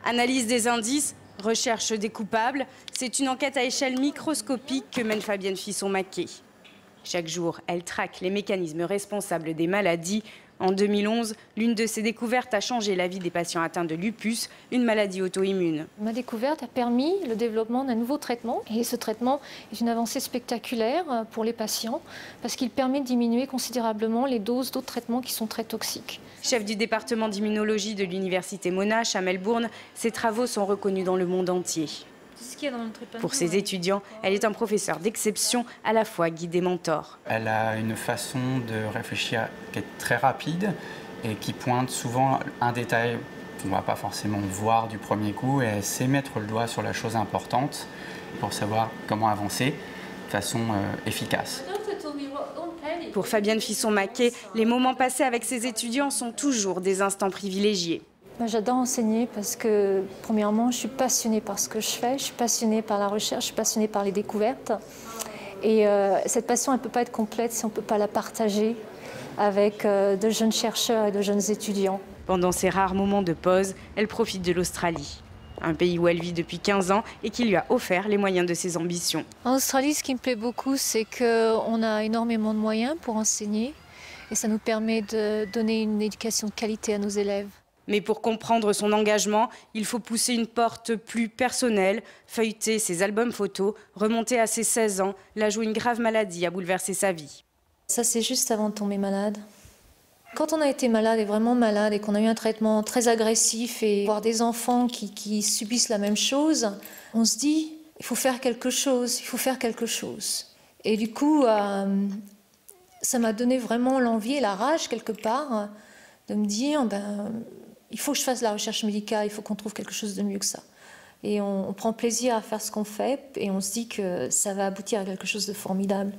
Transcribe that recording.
Analyse des indices, recherche des coupables, c'est une enquête à échelle microscopique que mène Fabienne Fisson-Maquet. Chaque jour, elle traque les mécanismes responsables des maladies. En 2011, l'une de ses découvertes a changé la vie des patients atteints de lupus, une maladie auto-immune. Ma découverte a permis le développement d'un nouveau traitement. Et ce traitement est une avancée spectaculaire pour les patients parce qu'il permet de diminuer considérablement les doses d'autres traitements qui sont très toxiques. Chef du département d'immunologie de l'université Monash à Melbourne, ses travaux sont reconnus dans le monde entier. Pour ses étudiants, elle est un professeur d'exception, à la fois guide et mentor. Elle a une façon de réfléchir qui est très rapide et qui pointe souvent un détail qu'on ne va pas forcément voir du premier coup, et elle sait mettre le doigt sur la chose importante pour savoir comment avancer de façon efficace. Pour Fabienne Fisson-Maquet, les moments passés avec ses étudiants sont toujours des instants privilégiés. J'adore enseigner parce que, premièrement, je suis passionnée par ce que je fais, je suis passionnée par la recherche, je suis passionnée par les découvertes. Et cette passion, elle ne peut pas être complète si on ne peut pas la partager avec de jeunes chercheurs et de jeunes étudiants. Pendant ces rares moments de pause, elle profite de l'Australie, un pays où elle vit depuis 15 ans et qui lui a offert les moyens de ses ambitions. En Australie, ce qui me plaît beaucoup, c'est qu'on a énormément de moyens pour enseigner et ça nous permet de donner une éducation de qualité à nos élèves. Mais pour comprendre son engagement, il faut pousser une porte plus personnelle, feuilleter ses albums photos, remonter à ses 16 ans, l'âge où une grave maladie a bouleversé sa vie. Ça, c'est juste avant de tomber malade. Quand on a été malade et vraiment malade et qu'on a eu un traitement très agressif et voir des enfants qui subissent la même chose, on se dit, il faut faire quelque chose, il faut faire quelque chose. Et du coup, ça m'a donné vraiment l'envie et la rage quelque part de me dire, il faut que je fasse la recherche médicale, il faut qu'on trouve quelque chose de mieux que ça. Et on prend plaisir à faire ce qu'on fait et on se dit que ça va aboutir à quelque chose de formidable.